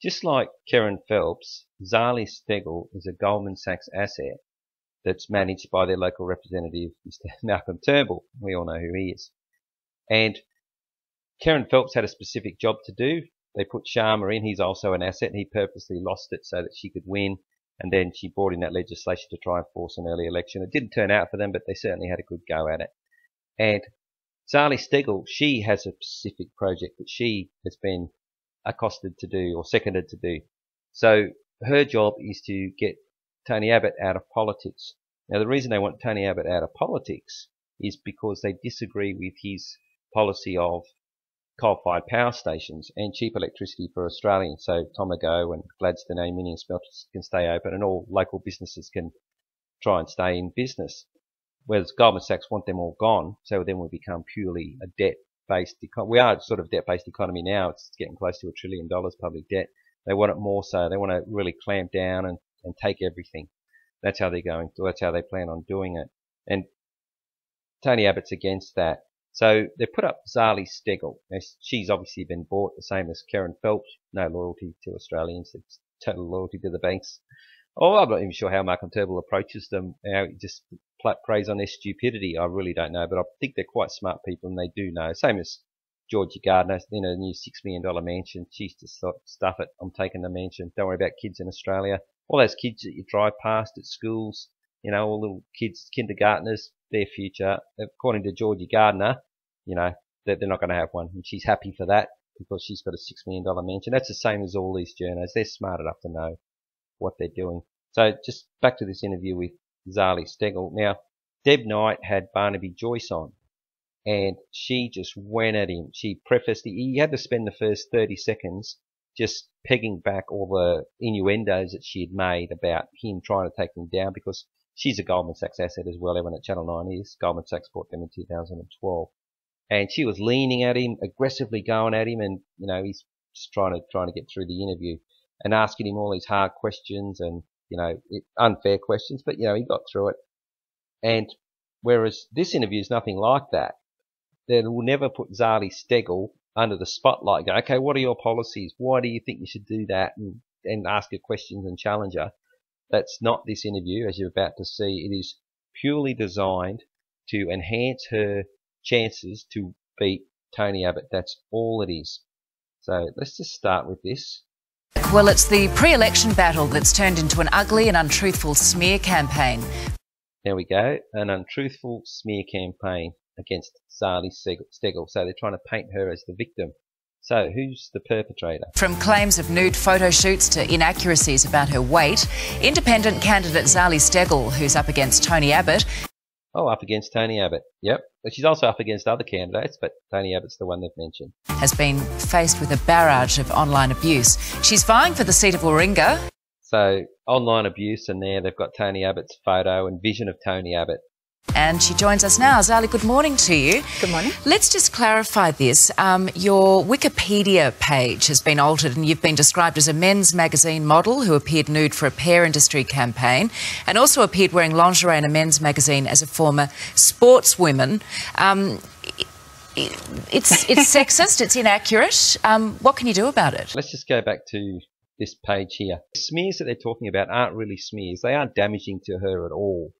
Just like Karen Phelps, Zali Steggal is a Goldman Sachs asset that's managed by their local representative, Mr. Malcolm Turnbull. We all know who he is. And Karen Phelps had a specific job to do. They put Sharma in. He's also an asset, and he purposely lost it so that she could win. And then she brought in that legislation to try and force an early election. It didn't turn out for them, but they certainly had a good go at it. And Zali Steggal, she has a specific project that she has been accosted to do or seconded to do. So her job is to get Tony Abbott out of politics. Now, the reason they want Tony Abbott out of politics is because they disagree with his policy of coal-fired power stations and cheap electricity for Australians. So Tomago and Gladstone aluminium smelters can stay open and all local businesses can try and stay in business. Whereas Goldman Sachs want them all gone, so then we become purely a debt-based economy. We are sort of debt-based economy now. It's getting close to $1 trillion public debt. They want it more so. They want to really clamp down and take everything. That's how they're going. That's how they plan on doing it. And Tony Abbott's against that. So they put up Zali Steggal. Now, she's obviously been bought the same as Karen Phelps. No loyalty to Australians. It's total loyalty to the banks. Oh, I'm not even sure how Malcolm Turnbull approaches them. How he just prays on their stupidity. I really don't know, but I think they're quite smart people and they do know. Same as Georgie Gardner in a new $6 million mansion. She's just stuff it. I'm taking the mansion. Don't worry about kids in Australia. All those kids that you drive past at schools, you know, all little kids, kindergartners, their future, according to Georgie Gardner, you know, they're not going to have one. And she's happy for that because she's got a $6 million mansion. That's the same as all these journos. They're smart enough to know what they're doing. So just back to this interview with Zali Steggal. Now, Deb Knight had Barnaby Joyce on and she just went at him. She prefaced he had to spend the first 30 seconds just pegging back all the innuendos that she had made about him trying to take them down because she's a Goldman Sachs asset as well. Everyone at Channel 9 is. Goldman Sachs bought them in 2012. And she was leaning at him, aggressively going at him, and, you know, he's just trying to get through the interview and asking him all these hard questions and, you know, unfair questions, but, you know, he got through it. And whereas this interview is nothing like that, they will never put Zali Steggal under the spotlight, go, okay, what are your policies? Why do you think you should do that? And ask her questions and challenge her. That's not this interview, as you're about to see. It is purely designed to enhance her chances to beat Tony Abbott. That's all it is. So let's just start with this. Well, it's the pre-election battle that's turned into an ugly and untruthful smear campaign. There we go, an untruthful smear campaign against Zali Steggal. So they're trying to paint her as the victim. So who's the perpetrator? From claims of nude photo shoots to inaccuracies about her weight, independent candidate Zali Steggal, who's up against Tony Abbott. Oh, up against Tony Abbott. Yep. But she's also up against other candidates, but Tony Abbott's the one they've mentioned. Has been faced with a barrage of online abuse. She's vying for the seat of Warringah. So online abuse, and there they've got Tony Abbott's photo and vision of Tony Abbott. And she joins us now. Zali, good morning to you. Good morning. Let's just clarify this. Your Wikipedia page has been altered and you've been described as a men's magazine model who appeared nude for a pear industry campaign and also appeared wearing lingerie in a men's magazine as a former sportswoman. It's sexist, it's inaccurate. What can you do about it? Let's just go back to this page here. The smears that they're talking about aren't really smears. They aren't damaging to her at all.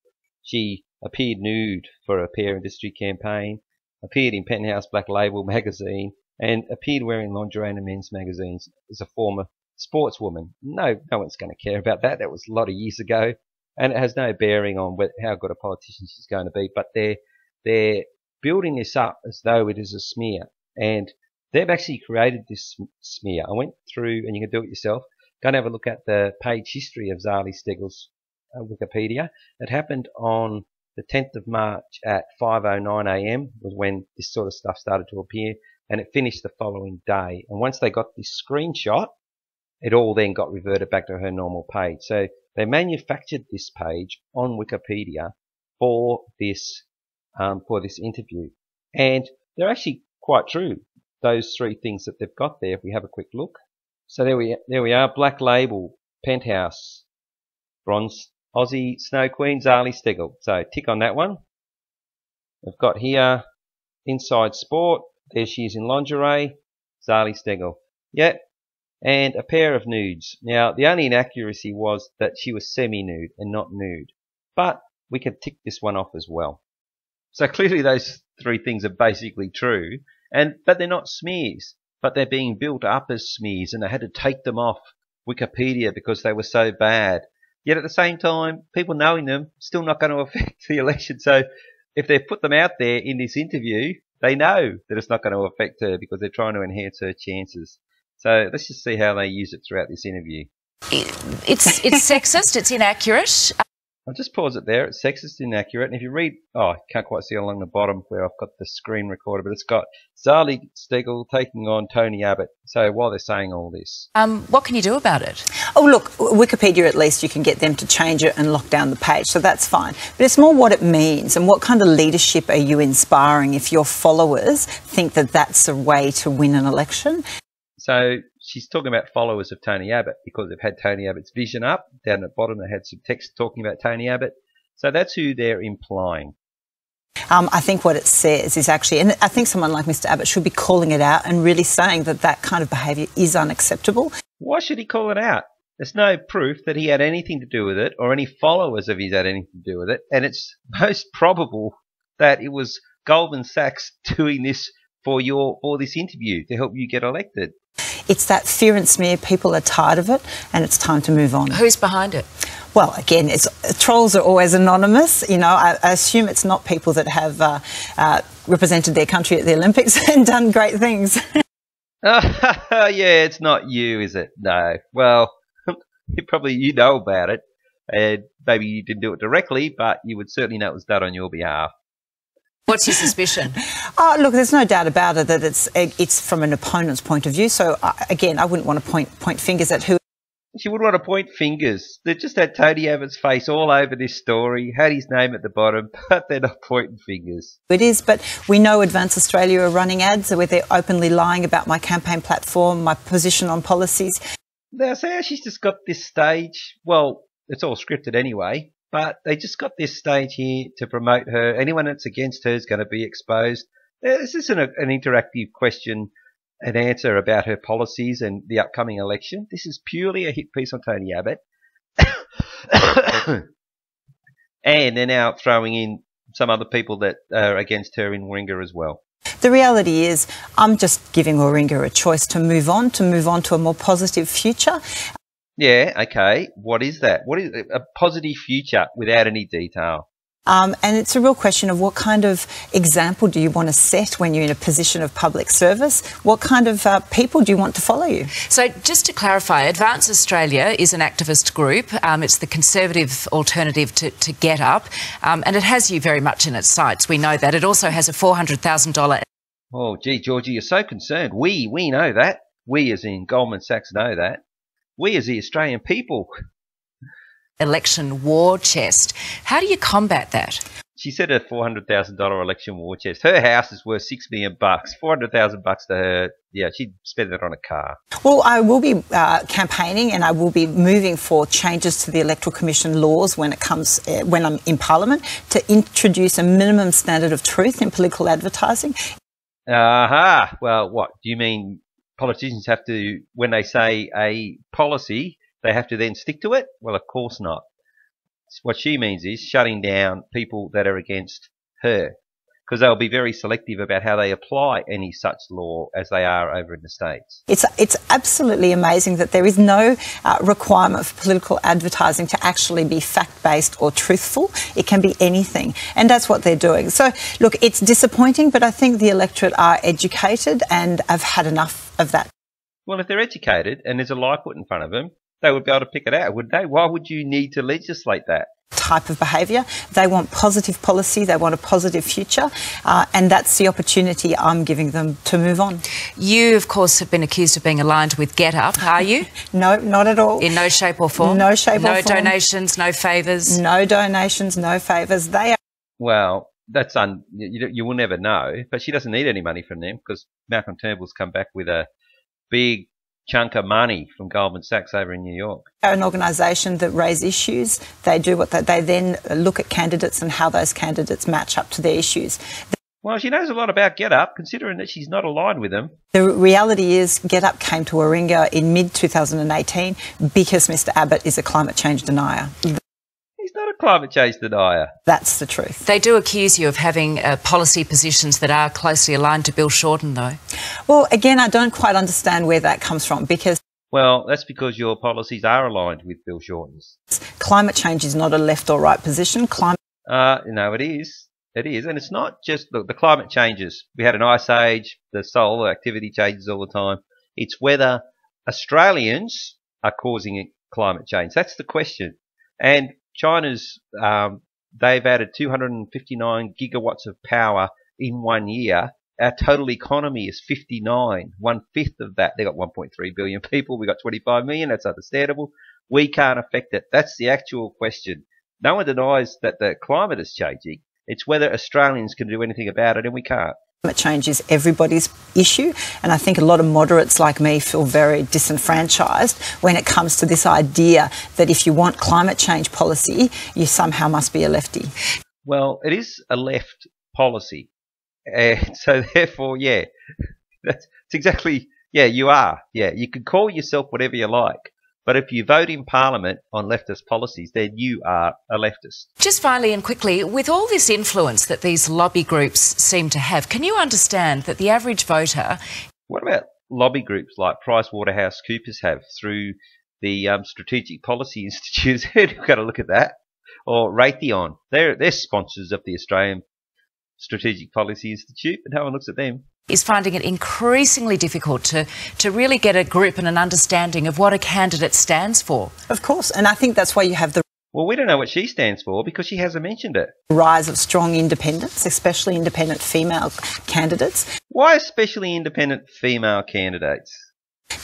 She appeared nude for a pear industry campaign, appeared in Penthouse Black Label magazine, and appeared wearing lingerie in men's magazines as a former sportswoman. No one's going to care about that. That was a lot of years ago, and it has no bearing on how good a politician she's going to be. But they're building this up as though it is a smear, and they've actually created this smear. I went through, and you can do it yourself. Go and have a look at the page history of Zali Steggal's Wikipedia. It happened on the 10th of March at 5:09 a.m. was when this sort of stuff started to appear, and it finished the following day. And once they got this screenshot, it all then got reverted back to her normal page. So they manufactured this page on Wikipedia for this interview, and they're actually quite true. Those three things that they've got there. If we have a quick look, so there we are. Black Label, Penthouse, bronze. Aussie Snow Queen, Zali Steggal. So tick on that one. We've got here Inside Sport. There she is in lingerie. Zali Steggal. Yeah. and a pair of nudes. Now, the only inaccuracy was that she was semi-nude and not nude. But we can tick this one off as well. So clearly those three things are basically true, but they're not smears. But they're being built up as smears, and they had to take them off Wikipedia because they were so bad. Yet at the same time, people knowing them still not going to affect the election. So if they put them out there in this interview, they know that it's not going to affect her because they're trying to enhance her chances. So let's just see how they use it throughout this interview. It's sexist, it's inaccurate. I'll just pause it there. It's sexist, inaccurate. And if you read, I can't quite see along the bottom where I've got the screen recorder, but it's got Zali Steggal taking on Tony Abbott. So while they're saying all this. What can you do about it? Oh, look, Wikipedia, at least you can get them to change it and lock down the page, so that's fine. But it's more what it means and what kind of leadership are you inspiring if your followers think that that's a way to win an election. So she's talking about followers of Tony Abbott because they've had Tony Abbott's vision up. Down at the bottom they had some text talking about Tony Abbott. So that's who they're implying. I think what it says is actually, and I think someone like Mr Abbott should be calling it out and really saying that that kind of behaviour is unacceptable. Why should he call it out? There's no proof that he had anything to do with it or any followers of his had anything to do with it. And it's most probable that it was Goldman Sachs doing this for this interview to help you get elected. It's that fear and smear. People are tired of it and it's time to move on. Who's behind it? Well, again, trolls are always anonymous. You know, I assume it's not people that have represented their country at the Olympics and done great things. Yeah, it's not you, is it? No. Well, you know about it. And maybe you didn't do it directly, but you would certainly know it was done on your behalf. What's your suspicion? Look, there's no doubt about it that it's from an opponent's point of view. So, again, I wouldn't want to point fingers at who. She wouldn't want to point fingers. They just had Tony Abbott's face all over this story, had his name at the bottom, but they're not pointing fingers. It is, but we know Advance Australia are running ads where they're openly lying about my campaign platform, my position on policies. Now, so she's just got this stage. Well, it's all scripted anyway. But they just got this stage here to promote her. Anyone that's against her is going to be exposed. This isn't an interactive question and answer about her policies and the upcoming election. This is purely a hit piece on Tony Abbott. And they're now throwing in some other people that are against her in Warringah as well. The reality is I'm just giving Warringah a choice to move on to a more positive future. Yeah, okay. What is that? What is a positive future without any detail? And it's a real question of what kind of example do you want to set when you're in a position of public service? What kind of people do you want to follow you? So just to clarify, Advance Australia is an activist group. It's the conservative alternative to Get Up, and it has you very much in its sights. We know that. It also has a $400,000... Oh, gee, Georgie, you're so concerned. We know that. We, as in Goldman Sachs, know that. We as the Australian people. Election war chest. How do you combat that? She said a $400,000 election war chest. Her house is worth $6 million. $400,000 to her. Yeah, she'd spend it on a car. Well, I will be campaigning and I will be moving for changes to the Electoral Commission laws when I'm in Parliament to introduce a minimum standard of truth in political advertising. Aha. Well, what do you mean? Politicians have to, when they say a policy, they have to then stick to it? Well, of course not. What she means is shutting down people that are against her, because they'll be very selective about how they apply any such law as they are over in the States. It's absolutely amazing that there is no requirement for political advertising to actually be fact-based or truthful. It can be anything, and that's what they're doing. So, look, it's disappointing, but I think the electorate are educated and have had enough of that. Well, if they're educated and there's a lie put in front of them, they would be able to pick it out, wouldn't they? Why would you need to legislate that? Type of behaviour. They want positive policy, they want a positive future, and that's the opportunity I'm giving them to move on. You, of course, have been accused of being aligned with Get Up, are you? No, not at all. In no shape or form? No shape or form. No donations, no favours? No donations, no favours. They are... Well, that's you will never know, but she doesn't need any money from them because Malcolm Turnbull's come back with a big chunk of money from Goldman Sachs over in New York. They're an organisation that raise issues. They do what they then look at candidates and how those candidates match up to their issues. Well, she knows a lot about GetUp, considering that she's not aligned with them. The reality is GetUp came to Warringah in mid-2018 because Mr Abbott is a climate change denier. He's not a climate change denier. That's the truth. They do accuse you of having policy positions that are closely aligned to Bill Shorten, though. Well, again, I don't quite understand where that comes from because... Well, that's because your policies are aligned with Bill Shorten's. Climate change is not a left or right position. No, it is. It is. And it's not just, look, the climate changes. We had an ice age, the solar activity changes all the time. It's whether Australians are causing climate change. That's the question. And China's, they've added 259 gigawatts of power in 1 year. Our total economy is 59, 1/5 of that. They got 1.3 billion people. We got 25 million. That's understandable. We can't affect it. That's the actual question. No one denies that the climate is changing. It's whether Australians can do anything about it, and we can't. Climate change is everybody's issue, and I think a lot of moderates like me feel very disenfranchised when it comes to this idea that if you want climate change policy, you somehow must be a lefty. Well, it is a left policy. And so therefore, yeah, that's exactly, yeah, you are. Yeah, you can call yourself whatever you like. But if you vote in Parliament on leftist policies, then you are a leftist. Just finally and quickly, with all this influence that these lobby groups seem to have, can you understand that the average voter... What about lobby groups like PricewaterhouseCoopers have through the Strategic Policy Institute? You've got to look at that. Or Raytheon. They're sponsors of the Australian Strategic Policy Institute, but no one looks at them. Is finding it increasingly difficult to really get a grip and an understanding of what a candidate stands for. Of course, and I think that's why you have the... Well, we don't know what she stands for because she hasn't mentioned it. Rise of strong independents, especially independent female candidates. Why especially independent female candidates?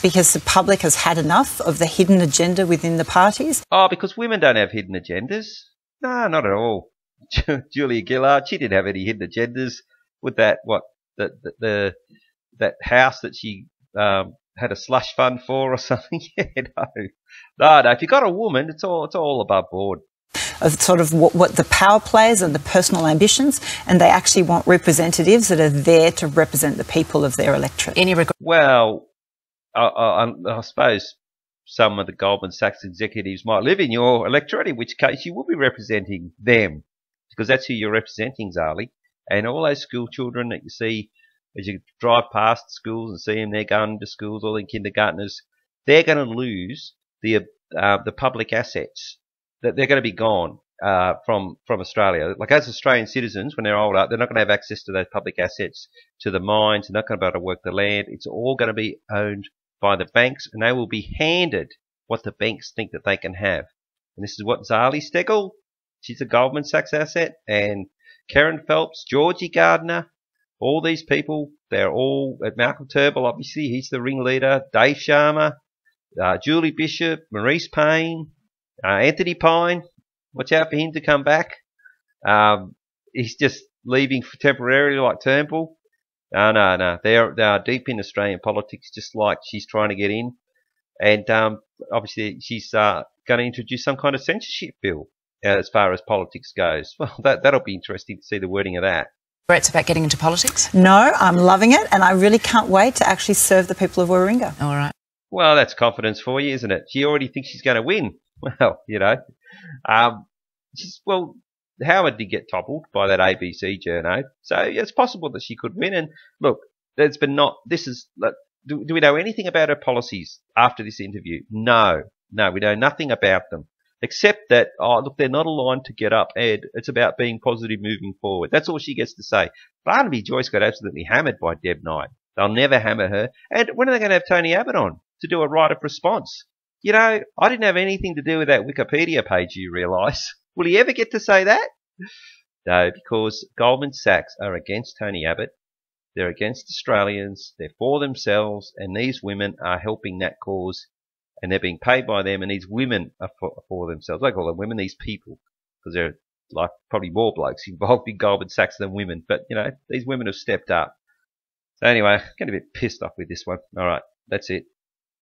Because the public has had enough of the hidden agenda within the parties. Oh, because women don't have hidden agendas? No, not at all. Julia Gillard, she didn't have any hidden agendas with that, that house that she had a slush fund for or something. Yeah, no. If you've got a woman, it's all above board. Of sort of what the power plays and the personal ambitions, and they actually want representatives that are there to represent the people of their electorate. Well, I suppose some of the Goldman Sachs executives might live in your electorate, in which case you will be representing them, because that's who you're representing, Zali. And all those school children that you see as you drive past schools and see them, they're going to schools, all the kindergartners, they're going to lose the public assets. That they're going to be gone from Australia. Like as Australian citizens, when they're older, they're not going to have access to those public assets, to the mines. They're not going to be able to work the land. It's all going to be owned by the banks, and they will be handed what the banks think that they can have. And this is what Zali Steggal, she's a Goldman Sachs asset, and Karen Phelps, Georgie Gardner, all these people, they're all at Malcolm Turnbull, obviously, he's the ringleader, Dave Sharma, Julie Bishop, Maurice Payne, Anthony Pine, watch out for him to come back. He's just leaving temporarily like Turnbull. No. They are deep in Australian politics, just like she's trying to get in. And obviously she's going to introduce some kind of censorship bill as far as politics goes. Well, that'll be interesting to see the wording of that. Regrets about getting into politics? No, I'm loving it, and I really can't wait to actually serve the people of Warringah. All right. Well, that's confidence for you, isn't it? She already thinks she's going to win. Well, you know. Well, Howard did get toppled by that ABC journo, so it's possible that she could win. And look, do we know anything about her policies after this interview? No, we know nothing about them, except that, look, they're not aligned to GetUp, and it's about being positive moving forward. That's all she gets to say. Barnaby Joyce got absolutely hammered by Deb Knight. They'll never hammer her. And when are they going to have Tony Abbott on to do a right of response? You know, I didn't have anything to do with that Wikipedia page, you realise. Will he ever get to say that? No, because Goldman Sachs are against Tony Abbott. They're against Australians. They're for themselves. And these women are helping that cause. And they're being paid by them. And these women are for themselves. I call them women, these people. Because they're like probably more blokes involved in Goldman Sachs than women. But, you know, these women have stepped up. So anyway, I'm getting a bit pissed off with this one. All right, that's it.